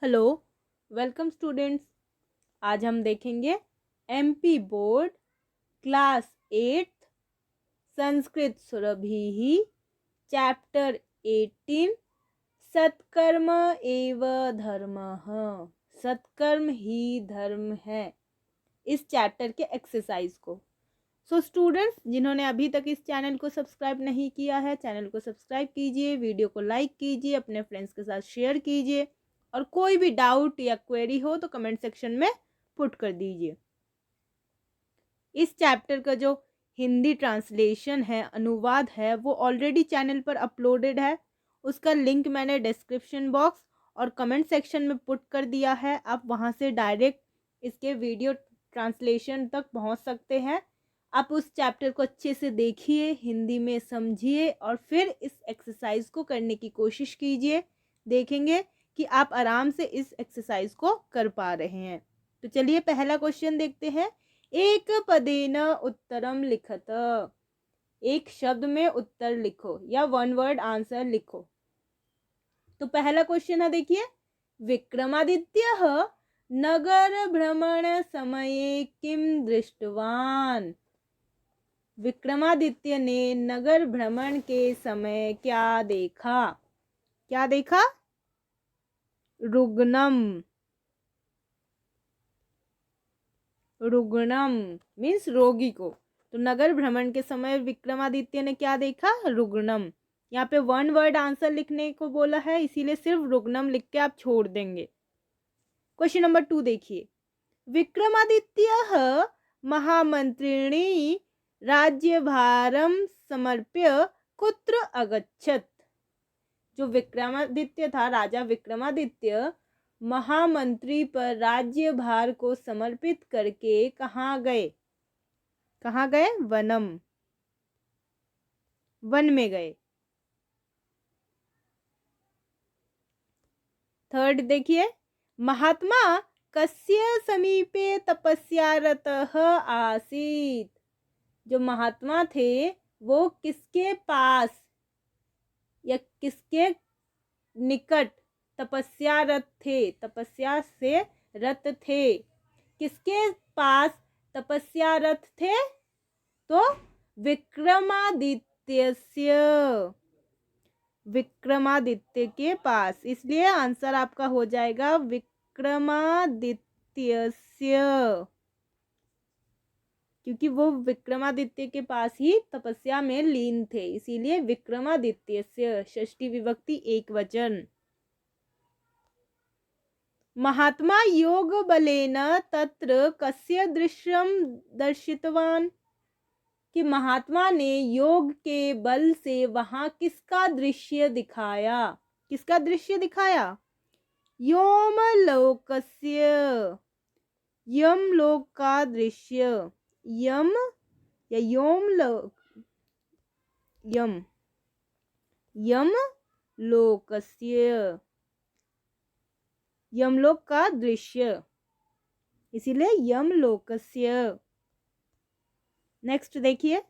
Hello, welcome students. आज हम देखेंगे MP board class 8 Sanskrit Surabhi chapter 18 सत्कर्म एव धर्मः। सत्कर्म ही धर्म है, इस चैप्टर के एक्सरसाइज को। स्टूडेंट्स, जिन्होंने अभी तक इस चैनल को सब्सक्राइब नहीं किया है, चैनल को सब्सक्राइब कीजिए, वीडियो को लाइक कीजिए, अपने फ्रेंड्स के साथ शेयर कीजिए और कोई भी डाउट या क्वेरी हो तो कमेंट सेक्शन में पुट कर दीजिए। इस चैप्टर का जो हिंदी ट्रांसलेशन है, अनुवाद है, वो ऑलरेडी चैनल पर अपलोडेड है। उसका लिंक मैंने डिस्क्रिप्शन बॉक्स और कमेंट सेक्शन में पुट कर दिया है। आप वहाँ से डायरेक्ट इसके वीडियो ट्रांसलेशन तक पहुँच सकते हैं। आप उस चैप्टर को अच्छे से देखिए, हिंदी में समझिए और फिर इस एक्सरसाइज को करने की कोशिश कीजिए। देखेंगे कि आप आराम से इस एक्सरसाइज को कर पा रहे हैं। तो चलिए पहला क्वेश्चन देखते हैं। एक पदेन उत्तरम लिखत। एक शब्द में उत्तर लिखो या वन वर्ड आंसर लिखो। तो पहला क्वेश्चन है, देखिए, विक्रमादित्य नगर भ्रमण समये किम दृष्टवान। विक्रमादित्य ने नगर भ्रमण के समय क्या देखा? क्या देखा? रुग्णम। रुग्णम मीन्स रोगी को। तो नगर भ्रमण के समय विक्रमादित्य ने क्या देखा? रुग्णम। यहाँ पे वन वर्ड आंसर लिखने को बोला है, इसीलिए सिर्फ रुग्णम लिख के आप छोड़ देंगे। क्वेश्चन नंबर 2 देखिए। विक्रमादित्य महामंत्रिणी राज्यभारम समर्प्य कुत्र अगच्छत। जो विक्रमादित्य था, राजा विक्रमादित्य महामंत्री पर राज्यभार को समर्पित करके कहाँ गए? कहाँ गए? वनम। वन में गए। थर्ड देखिए। महात्मा कस्य समीपे तपस्यारतः आसीत। जो महात्मा थे वो किसके पास या किसके निकट तपस्यारत थे? तपस्या से रत थे। किसके पास तपस्यारत थे? तो विक्रमादित्यस्य। विक्रमादित्य के पास, इसलिए आंसर आपका हो जाएगा विक्रमादित्यस्य, क्योंकि वो विक्रमादित्य के पास ही तपस्या में लीन थे, इसीलिए विक्रमादित्यस्य षष्ठी विभक्ति एक वचन। महात्मा योग बलेन तत्र कस्य दृश्यम दर्शितवान। कि महात्मा ने योग के बल से वहां किसका दृश्य दिखाया? किसका दृश्य दिखाया? यमलोकस्य। यमलोक का दृश्य। यम या यमलोक? यम। यमलोकस्य, यमलोक का दृश्य, इसीलिए यमलोकस्य। नेक्स्ट देखिए।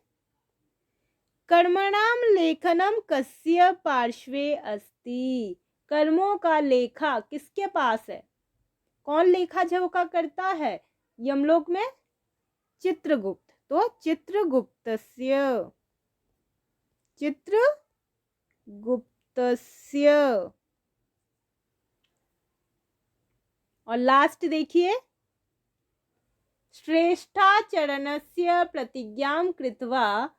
कर्मणाम लेखनम कस्य पार्श्वे अस्ति। कर्मों का लेखा किसके पास है? कौन लेखा जोखा करता है यमलोक में? चित्रगुप्त। तो चित्रगुप्तस्य। चित्रगुप्तस्य। और लास्ट देखिए। श्रेष्ठाचरणस्य प्रतिज्ञां कृत्वा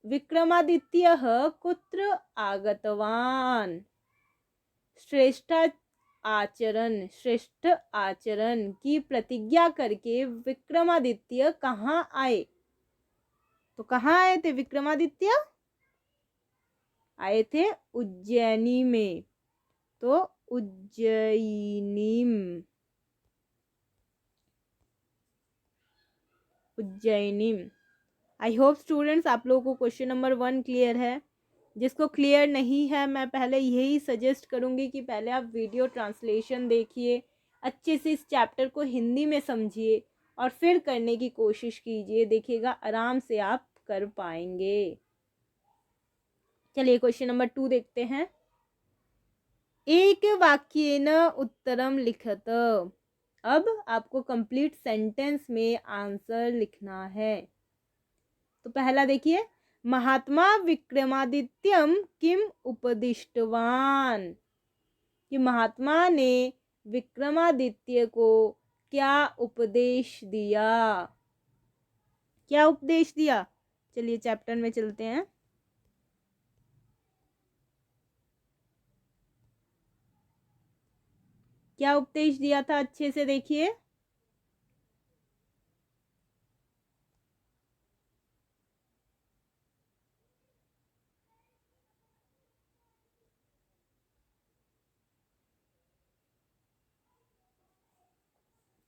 विक्रमादित्यः कुत्र आगतवान। श्रेष्ठ आचरण की प्रतिज्ञा करके विक्रमादित्य कहाँ आए? तो कहाँ आए थे विक्रमादित्य? आए थे उज्जैनी में। तो उज्जैनीम। उज्जैनीम। आई होप स्टूडेंट्स आप लोगों को क्वेश्चन नंबर 1 क्लियर है। जिसको क्लियर नहीं है, मैं पहले यही सजेस्ट करूँगी कि पहले आप वीडियो ट्रांसलेशन देखिए, अच्छे से इस चैप्टर को हिंदी में समझिए और फिर करने की कोशिश कीजिए। देखिएगा आराम से आप कर पाएंगे। चलिए क्वेश्चन नंबर 2 देखते हैं। एक वाक्येन उत्तरम लिखत। अब आपको कंप्लीट सेंटेंस में आंसर लिखना है। तो पहला देखिए, महात्मा विक्रमादित्यम किम उपदिष्टवान, कि महात्मा ने विक्रमादित्य को क्या उपदेश दिया। क्या उपदेश दिया, चलिए चैप्टर में चलते हैं। क्या उपदेश दिया था, अच्छे से देखिए।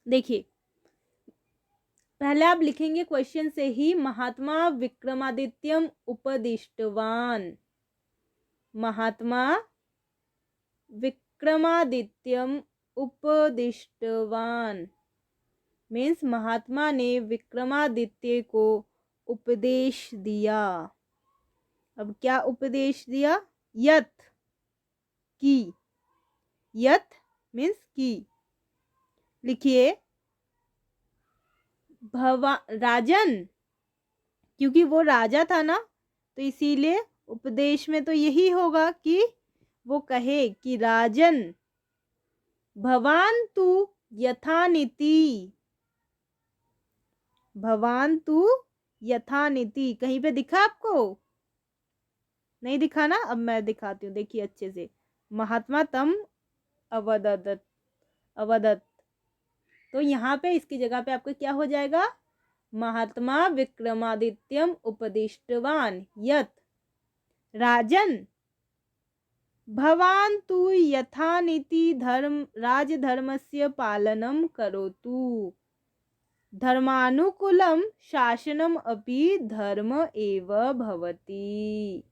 देखिए, पहले आप लिखेंगे क्वेश्चन से ही, महात्मा विक्रमादित्यम उपदिष्टवान। महात्मा विक्रमादित्यम उपदिष्टवान मीन्स महात्मा ने विक्रमादित्य को उपदेश दिया। अब क्या उपदेश दिया, यत, की, यत मीन्स की। लिखिए, राजन, क्योंकि वो राजा था ना, तो इसीलिए उपदेश में तो यही होगा कि वो कहे कि राजन भवान तु यथानीति, भवान तु यथानीति। कहीं पे दिखा आपको, नहीं दिखा ना, अब मैं दिखाती हूँ, देखिए अच्छे से। महात्मा तम अवदत, अवदत, तो यहाँ पे इसकी जगह पे आपका क्या हो जाएगा, महात्मा विक्रमादित्यम उपदिष्टवान यत राजन भवान तु यथानीति राजधर्मस्य पालनं करोतु, धर्मानुकूलम शासनम अपि धर्म एव भवति।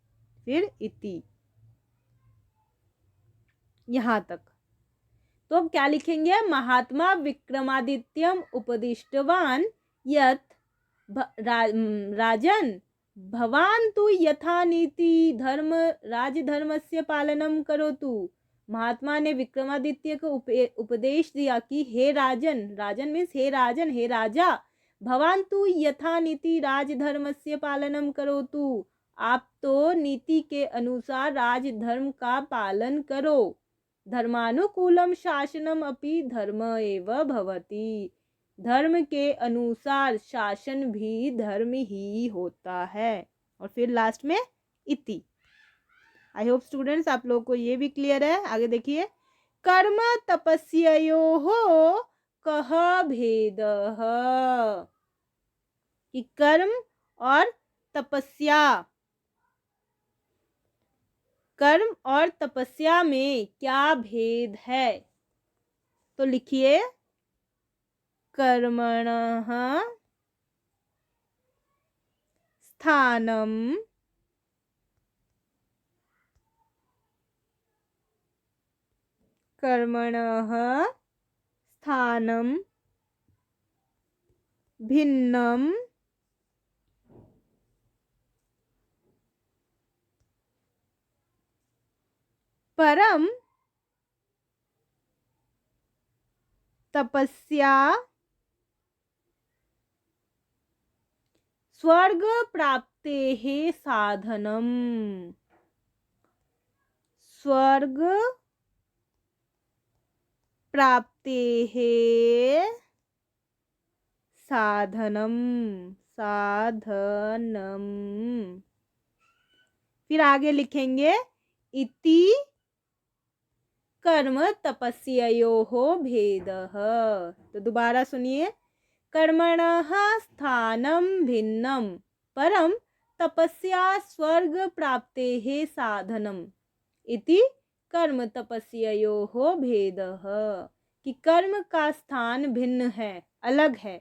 फिर इति, यहाँ तक। तो अब क्या लिखेंगे, महात्मा विक्रमादित्यम उपदिष्टवान यत राजन भवान तु यथानीति राजधर्मस्य पालनम करोतु। महात्मा ने विक्रमादित्य को उपदेश दिया कि हे राजन, राजन मीन्स हे राजन, हे राजा, भवान तु यथानीति राजधर्मस्य पालनम करोतु, आप तो नीति के अनुसार राजधर्म का पालन करो। धर्मानुकूलम शासनम अपि धर्म एव भवति, धर्म के अनुसार शासन भी धर्म ही होता है। और फिर लास्ट में इति। आई होप स्टूडेंट्स आप लोगों को ये भी क्लियर है। आगे देखिए, कर्म तपस्योः कः भेदः, कि कर्म और तपस्या, कर्म और तपस्या में क्या भेद है। तो लिखिए, कर्मणः स्थानम कर्मणः स्थानम भिन्नम परम तपस्या स्वर्ग प्राप्तेः साधनम, स्वर्ग प्राप्तेः साधनम, साधनम। फिर आगे लिखेंगे, इति कर्म तपस्योः भेदः। तो दोबारा सुनिए, कर्मणः स्थानं भिन्नं परम तपस्या स्वर्ग प्राप्तेः साधनम, इति कर्म तपस्योः भेदः, कि कर्म का स्थान भिन्न है, अलग है,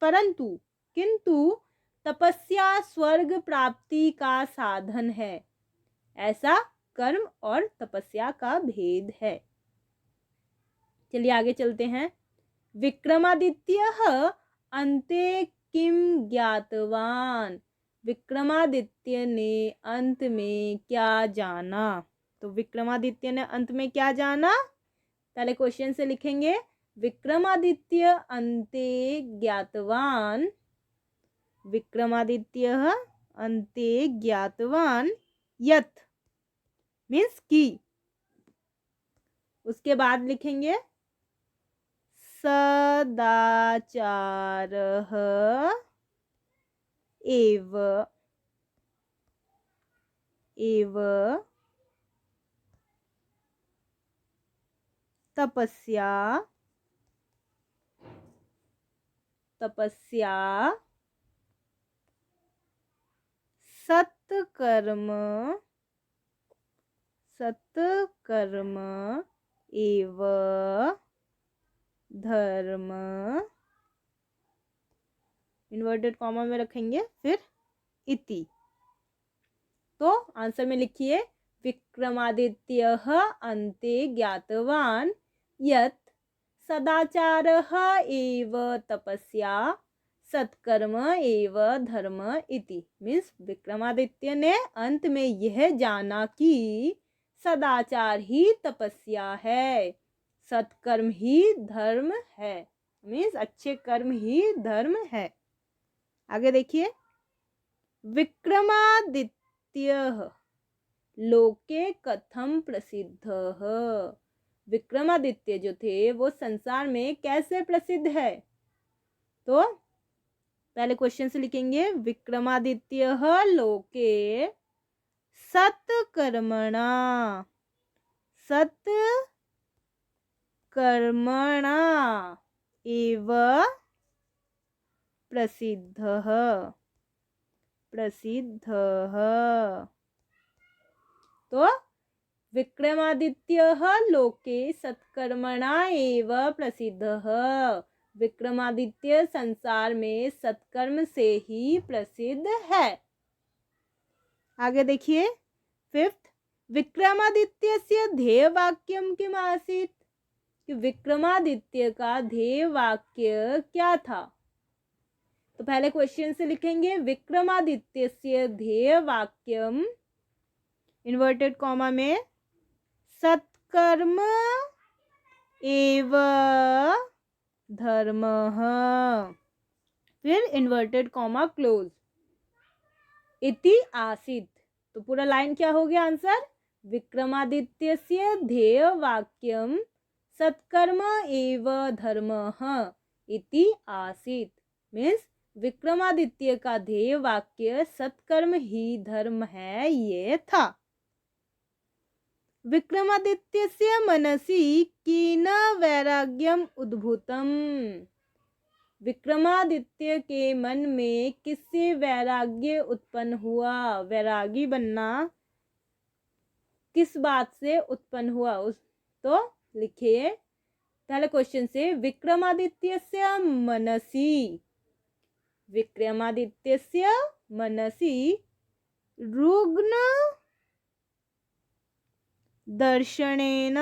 परंतु किंतु तपस्या स्वर्ग प्राप्ति का साधन है। ऐसा कर्म और तपस्या का भेद है। चलिए आगे चलते हैं। विक्रमादित्यः अन्ते किम ज्ञातवान, विक्रमादित्य ने अंत में क्या जाना। तो विक्रमादित्य ने अंत में क्या जाना? पहले क्वेश्चन से लिखेंगे, विक्रमादित्य अन्ते ज्ञातवान, विक्रमादित्य अन्ते ज्ञातवान यत् मीन्स की। उसके बाद लिखेंगे सदाचारः एव तपस्या सत्कर्म एव धर्म, इन्वर्टेड कॉमा में रखेंगे, फिर इति। तो आंसर में लिखिए, विक्रमादित्यः अन्ते ज्ञातवान यत् सदाचारः एव तपस्या सत्कर्म एव धर्म इति। मीन्स विक्रमादित्य ने अंत में यह जाना कि सदाचार ही तपस्या है, सत्कर्म ही धर्म है। मीन्स अच्छे कर्म ही धर्म है। आगे देखिए, विक्रमादित्यः लोके कथम प्रसिद्धः, विक्रमादित्य जो थे वो संसार में कैसे प्रसिद्ध है? तो पहले क्वेश्चन से लिखेंगे, विक्रमादित्यः लोके सत्कर्मणा एव प्रसिद्धः। तो विक्रमादित्यः लोके सत्कर्मणा एव प्रसिद्धः, विक्रमादित्य संसार में सत्कर्म से ही प्रसिद्ध है। आगे देखिए, फिफ्थ, विक्रमादित्यस्य ध्येय वाक्यम किम आसीत्, कि विक्रमादित्य का ध्येय वाक्य क्या था? तो पहले क्वेश्चन से लिखेंगे, विक्रमादित्यस्य ध्येय वाक्यम इन्वर्टेड कॉमा में सत्कर्म एव धर्मः, फिर इन्वर्टेड कॉमा क्लोज, इति आसीत्। तो पूरा लाइन क्या हो गया आंसर? विक्रमादित्यस्य ध्येय वाक्यम सत्कर्म एव धर्मः इति आसीत्। मीन्स विक्रमादित्य का ध्येय वाक्य सत्कर्म ही धर्म है, ये था। विक्रमादित्यस्य मनसि केन वैराग्यम उद्भूतम, विक्रमादित्य के मन में किससे वैराग्य उत्पन्न हुआ? वैरागी बनना किस बात से उत्पन्न हुआ? तो लिखिए पहले क्वेश्चन से, विक्रमादित्यस्य मनसि रुग्ण दर्शनेन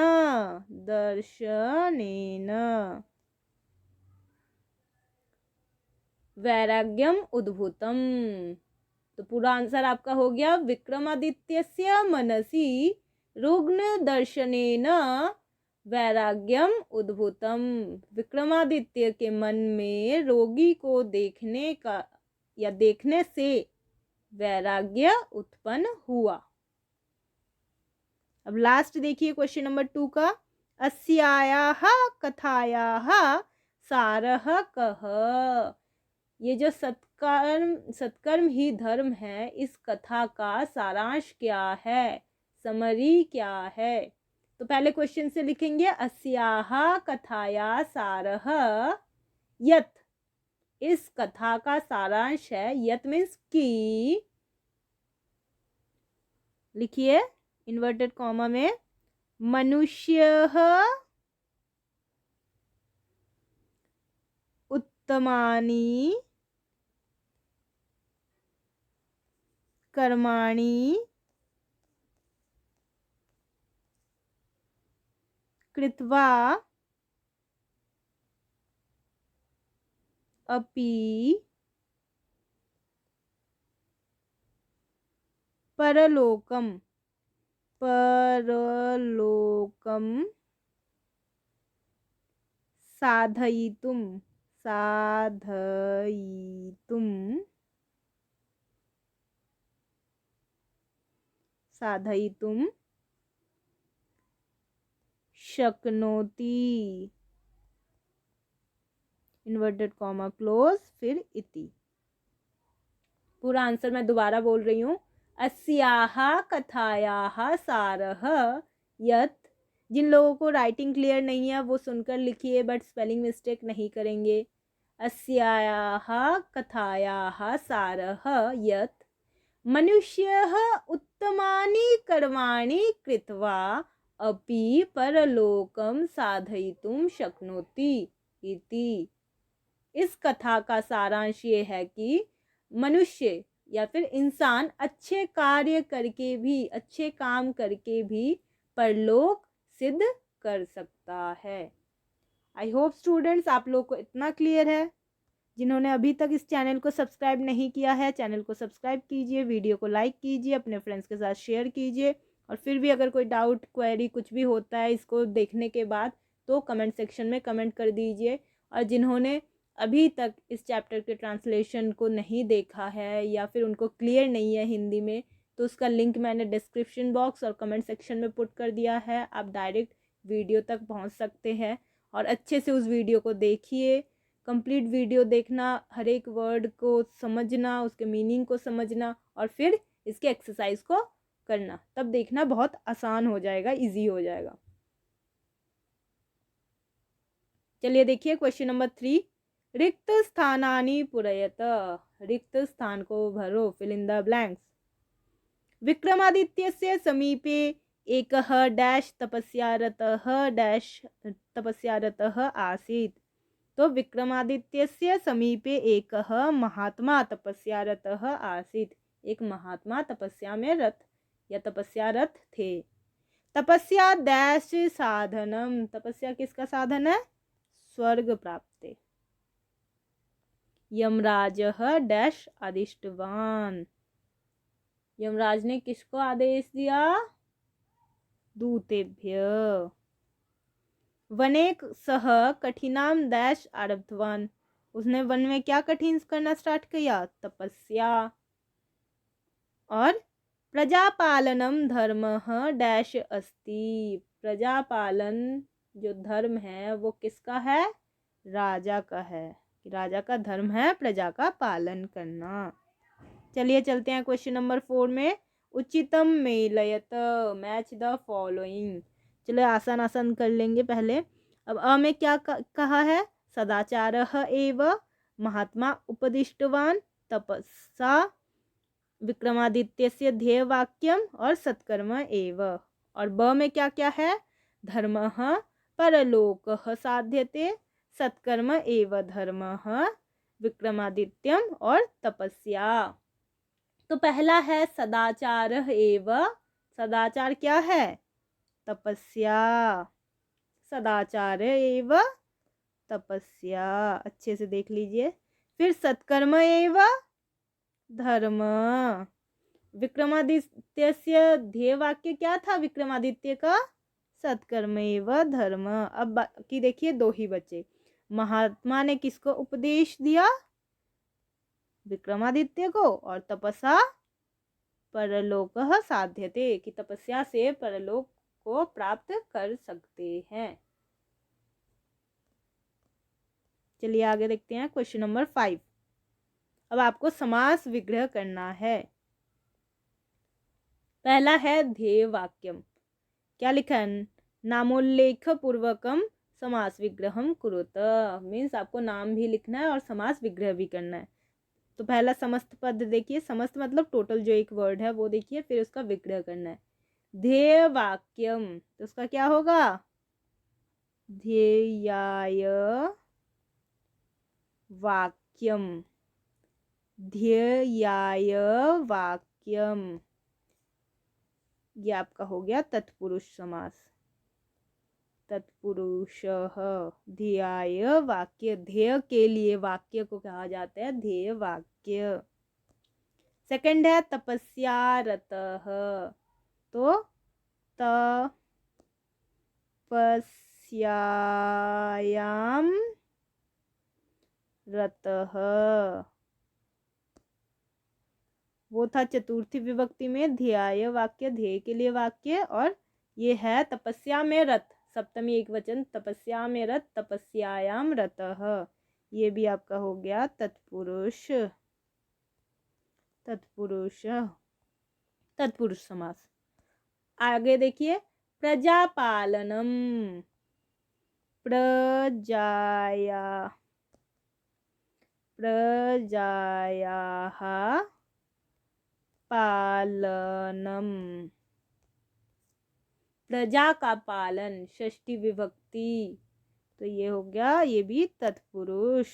वैराग्यम उद्भूतम। तो पूरा आंसर आपका हो गया, विक्रमादित्यस्य मनसि रुग्ण दर्शनेन वैराग्यम उद्भूतम, विक्रमादित्य के मन में रोगी को देखने का या देखने से वैराग्य उत्पन्न हुआ। अब लास्ट देखिए क्वेश्चन नंबर 2 का, अस्यायाः कथायाः सारः कः, ये जो सत्कर्म ही धर्म है, इस कथा का सारांश क्या है, समरी क्या है? तो पहले क्वेश्चन से लिखेंगे, अस्याः कथाया सारः यत्, इस कथा का सारांश है, यत् मीन्स की, लिखिए इन्वर्टेड कॉमा में, मनुष्यः उत्तमानि कर्माणि कृत्वा अपि परलोकम परलोकम साधयितुम साधयितुम साधयितुम शक्नोति, इन्वर्टेड कॉमा क्लोज, फिर इति। पूरा आंसर मैं दोबारा बोल रही हूँ। अस्याः कथायाः सारः यत्, जिन लोगों को राइटिंग क्लियर नहीं है वो सुनकर लिखिए, बट स्पेलिंग मिस्टेक नहीं करेंगे। अस्याः कथायाः सारः यत् मनुष्यः उत्तमानि कर्माणि कृत्वा अपि परलोकं साधयितुं शक्नोति इति। इस कथा का सारांश ये है कि मनुष्य या फिर इंसान अच्छे कार्य करके भी, अच्छे काम करके भी परलोक सिद्ध कर सकता है। आई होप स्टूडेंट्स आप लोग को इतना क्लियर है। जिन्होंने अभी तक इस चैनल को सब्सक्राइब नहीं किया है, चैनल को सब्सक्राइब कीजिए, वीडियो को लाइक कीजिए, अपने फ्रेंड्स के साथ शेयर कीजिए। और फिर भी अगर कोई डाउट, क्वेरी कुछ भी होता है इसको देखने के बाद, तो कमेंट सेक्शन में कमेंट कर दीजिए। और जिन्होंने अभी तक इस चैप्टर के ट्रांसलेशन को नहीं देखा है या फिर उनको क्लियर नहीं है हिंदी में, तो उसका लिंक मैंने डिस्क्रिप्शन बॉक्स और कमेंट सेक्शन में पुट कर दिया है। आप डायरेक्ट वीडियो तक पहुंच सकते हैं और अच्छे से उस वीडियो को देखिए। कंप्लीट वीडियो देखना, हर एक वर्ड को समझना, उसके मीनिंग को समझना और फिर इसके एक्सरसाइज को करना, तब देखना बहुत आसान हो जाएगा, इजी हो जाएगा। चलिए देखिए क्वेश्चन नंबर 3। रिक्त स्थानानि पूरयत, रिक्त स्थान को भरो, फिल इन द ब्लैंक्स। विक्रमादित्यस्य समीपे एकः डैश तपस्यारतः आसीत्। तो विक्रमादित्यस्य समीपे एकः महात्मा तपस्यारतः आसीत्। एक महात्मा तपस्या में रत या तपस्यारत थे। तपस्या डैश साधनम, तपस्या किसका साधन है? स्वर्ग प्राप्ति। यमराजः डैश आदिष्टवान, यमराज ने किसको आदेश दिया? दूतेभ्य। वने सह कठिनाम डैश आरब्धवान, उसने वन में क्या कठिन करना स्टार्ट किया? तपस्या। और प्रजापालनम धर्मः डैश अस्ति, प्रजापालन जो धर्म है वो किसका है? राजा का है। राजा का धर्म है प्रजा का पालन करना। चलिए चलते हैं क्वेश्चन नंबर 4 में। उचितम मेलयत, मैच द फॉलोइंग। चलो आसान आसान कर लेंगे पहले। अब अ में क्या कहा है? सदाचारः एव महात्मा उपदिष्टवान तपसा विक्रमादित्यस्य ध्येय वाक्यम और सत्कर्म एव। और ब में क्या क्या है? धर्मः परलोकः साध्यते, सत्कर्म एव धर्मः, विक्रमादित्यम और तपस्या। तो पहला है सदाचार एव, सदाचार क्या है? तपस्या। सदाचार एव तपस्या, अच्छे से देख लीजिए। फिर सत्कर्म एव धर्म। विक्रमादित्यस्य ध्येय वाक्य क्या था विक्रमादित्य का? सत्कर्म एव धर्म। अब बाकी देखिए दो ही बचे। महात्मा ने किसको उपदेश दिया? विक्रमादित्य को। और तपसा परलोकः साध्यते, कि तपस्या से परलोक को प्राप्त कर सकते हैं। चलिए आगे देखते हैं क्वेश्चन नंबर 5। अब आपको समास विग्रह करना है। पहला है ध्येय वाक्यम, क्या लिखा है? नामोल्लेख पूर्वकम समास विग्रहम कुरुत, मीन्स आपको नाम भी लिखना है और समास विग्रह भी करना है। तो पहला समस्त पद देखिए, समस्त मतलब टोटल जो एक वर्ड है वो देखिए, फिर उसका विग्रह करना है। ध्येय वाक्यम, तो उसका क्या होगा? ध्येयाय वाक्यम, ध्येयाय वाक्यम, ये आपका हो गया तत्पुरुष समास। तत्पुरुषः ध्येयाय वाक्य, ध्येय के लिए वाक्य को कहा जाता है ध्येय वाक्य। सेकंड है तपस्यारतः, तो तपस्यायां रतः। वो था चतुर्थी विभक्ति में ध्येय वाक्य, ध्येय के लिए वाक्य, और ये है तपस्या में रत, सप्तमी एक वचन, तपस्या में रत, तपस्यायाम रतः। ये भी आपका हो गया तत्पुरुष, तत्पुरुष, तत्पुरुष समास। आगे देखिए, प्रजापालनम, प्रजाया, प्रजायाः पालनम, प्रजा का पालन, षष्ठी विभक्ति, तो ये हो गया, ये भी तत्पुरुष,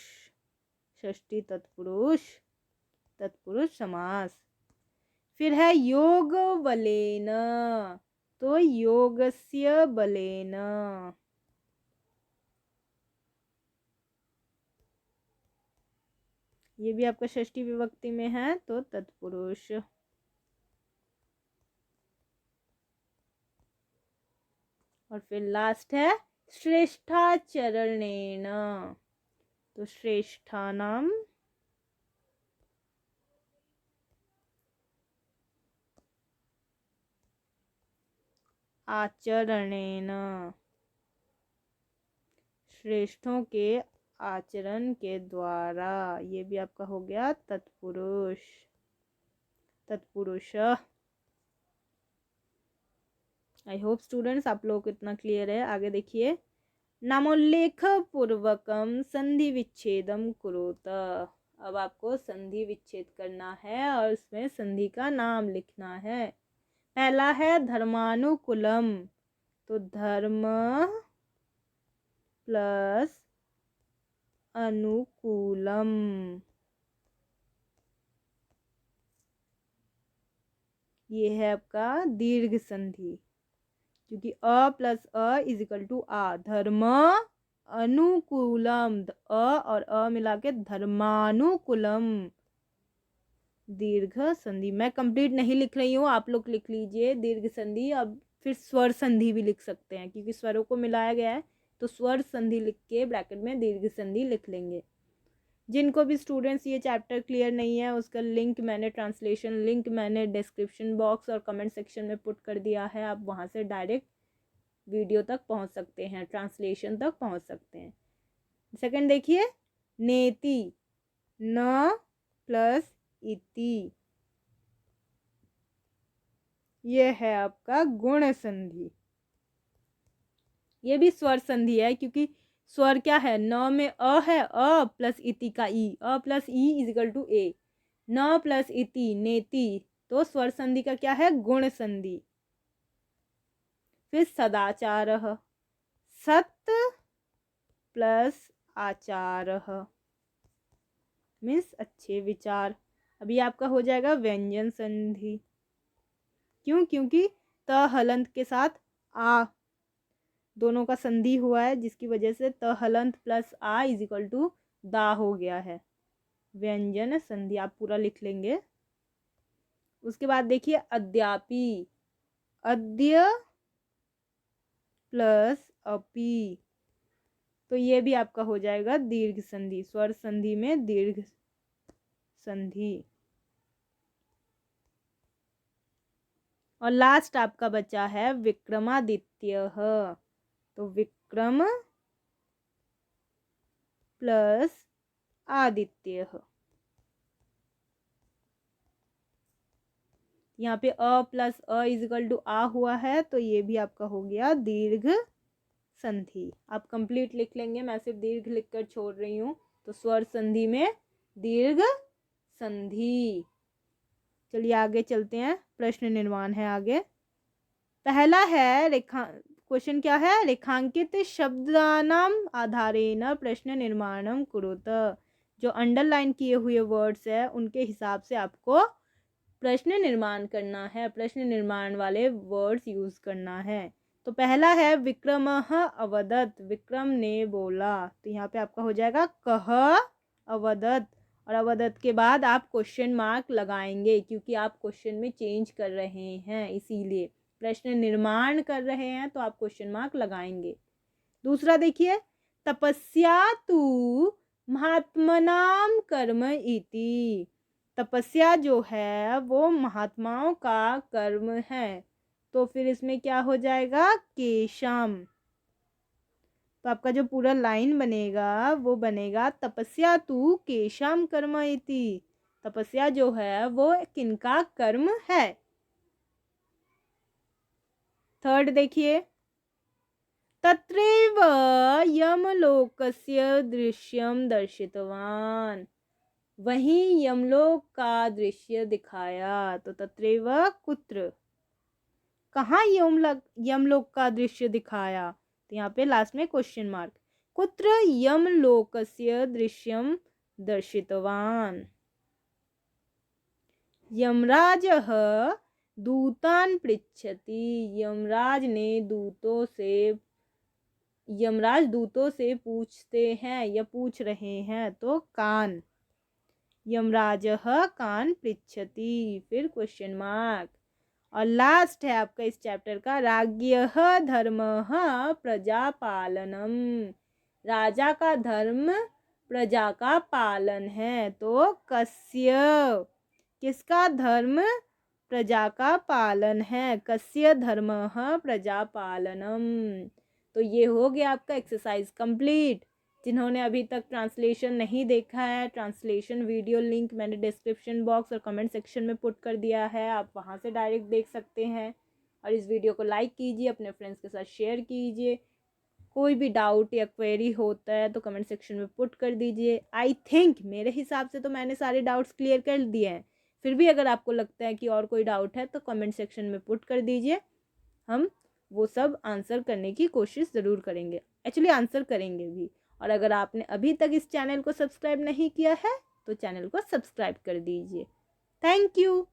षष्ठी तत्पुरुष, तत्पुरुष समास। फिर है योग बलेन, तो योगस्य बलेन, ये भी आपका षष्ठी विभक्ति में है, तो तत्पुरुष। और फिर लास्ट है श्रेष्ठाचरणेन, तो श्रेष्ठानाम आचरणेन, श्रेष्ठों के आचरण के द्वारा, ये भी आपका हो गया तत्पुरुष, तत्पुरुष। आई होप स्टूडेंट्स आप लोग को इतना क्लियर है। आगे देखिए, नामोल्लेख पूर्वकम संधि विच्छेदम कुरुत। अब आपको संधि विच्छेद करना है और इसमें संधि का नाम लिखना है। पहला है धर्मानुकूलम, तो धर्म प्लस अनुकूलम, ये है आपका दीर्घ संधि, क्योंकि अ प्लस अ इज इक्वल टू आ, धर्म अनुकूलम, अ और अ मिला के धर्मानुकूलम, दीर्घ संधि। मैं कंप्लीट नहीं लिख रही हूँ, आप लोग लिख लीजिए दीर्घ संधि। अब फिर स्वर संधि भी लिख सकते हैं, क्योंकि स्वरों को मिलाया गया है, तो स्वर संधि लिख के ब्रैकेट में दीर्घ संधि लिख लेंगे। जिनको भी स्टूडेंट्स ये चैप्टर क्लियर नहीं है, उसका लिंक मैंने, ट्रांसलेशन लिंक मैंने डिस्क्रिप्शन बॉक्स और कमेंट सेक्शन में पुट कर दिया है। आप वहाँ से डायरेक्ट वीडियो तक पहुँच सकते हैं, ट्रांसलेशन तक पहुँच सकते हैं। सेकंड देखिए, नेति, न प्लस इति, ये है आपका गुण संधि। ये भी स्वर संधि है, क्योंकि स्वर क्या है, न में अ है, अ प्लस इति का ई, अ प्लस ई इज इक्वल टू ए, न प्लस इति नेति, तो स्वर संधि का क्या है, गुण संधि। फिर सदाचार, सत प्लस आचार मीन्स अच्छे विचार। अभी आपका हो जाएगा व्यंजन संधि, क्यों, क्योंकि त हलंत के साथ आ दोनों का संधि हुआ है, जिसकी वजह से त हलंत प्लस आ इज इक्वल टू दा हो गया है, व्यंजन संधि। आप पूरा लिख लेंगे। उसके बाद देखिए अद्यापि, अद्य प्लस अपि, तो ये भी आपका हो जाएगा दीर्घ संधि, स्वर संधि में दीर्घ संधि। और लास्ट आपका बचा है विक्रमादित्य, तो विक्रम प्लस आदित्य, यहाँ पे अ प्लस अ इज इक्वल टू आ हुआ है, तो ये भी आपका हो गया दीर्घ संधि। आप कंप्लीट लिख लेंगे, मैं सिर्फ दीर्घ लिखकर छोड़ रही हूँ, तो स्वर संधि में दीर्घ संधि। चलिए आगे चलते हैं, प्रश्न निर्माण है आगे। पहला है क्वेश्चन क्या है, रेखांकित शब्दानाम आधारेण प्रश्न निर्माणम कुरुत। जो अंडरलाइन किए हुए वर्ड्स है उनके हिसाब से आपको प्रश्न निर्माण करना है, प्रश्न निर्माण वाले वर्ड्स यूज करना है। तो पहला है विक्रमः अवदत्, विक्रम ने बोला, तो यहाँ पे आपका हो जाएगा कह अवदत्, और अवदत् के बाद आप क्वेश्चन मार्क लगाएंगे, क्योंकि आप क्वेश्चन में चेंज कर रहे हैं इसीलिए। प्रश्न निर्माण कर रहे हैं तो आप क्वेश्चन मार्क लगाएंगे। दूसरा देखिए, तपस्या तु महात्मनाम कर्म इति। तपस्या जो है वो महात्माओं का कर्म है, तो फिर इसमें क्या हो जाएगा, केशम। तो आपका जो पूरा लाइन बनेगा वो बनेगा तपस्या तु केशम कर्म इति। तपस्या जो है वो किनका कर्म है। थर्ड देखिए, तत्रैव यमलोकस्य दृश्यम दर्शितवान। वहीं यमलोक का दृश्य दिखाया। तो तत्रैव कुत्र, कहाँ यमलोक का दृश्य दिखाया। तो यहाँ पे लास्ट में क्वेश्चन मार्क। कुत्र यमलोकस्य दृश्यम दर्शितवान। यमराजः दूतान पृच्छति। यमराज दूतों से पूछते हैं या पूछ रहे हैं, तो कान। यमराजः कान पृच्छति, फिर क्वेश्चन मार्क। और लास्ट है आपका इस चैप्टर का, राज्ञः धर्मः प्रजापालनम। राजा का धर्म प्रजा का पालन है, तो कस्य, किसका धर्म, प्रजा का पालन है। कस्य धर्मः प्रजापालनम। तो ये हो गया आपका एक्सरसाइज कंप्लीट। जिन्होंने अभी तक ट्रांसलेशन नहीं देखा है, ट्रांसलेशन वीडियो लिंक मैंने डिस्क्रिप्शन बॉक्स और कमेंट सेक्शन में पुट कर दिया है, आप वहां से डायरेक्ट देख सकते हैं। और इस वीडियो को लाइक कीजिए, अपने फ्रेंड्स के साथ शेयर कीजिए। कोई भी डाउट या क्वेरी होता है तो कमेंट सेक्शन में पुट कर दीजिए। आई थिंक मेरे हिसाब से तो मैंने सारे डाउट्स क्लियर कर दिए हैं। फिर भी अगर आपको लगता है कि और कोई डाउट है तो कमेंट सेक्शन में पुट कर दीजिए, हम वो सब आंसर करने की कोशिश ज़रूर करेंगे, एक्चुअली आंसर करेंगे भी। और अगर आपने अभी तक इस चैनल को सब्सक्राइब नहीं किया है तो चैनल को सब्सक्राइब कर दीजिए। Thank you.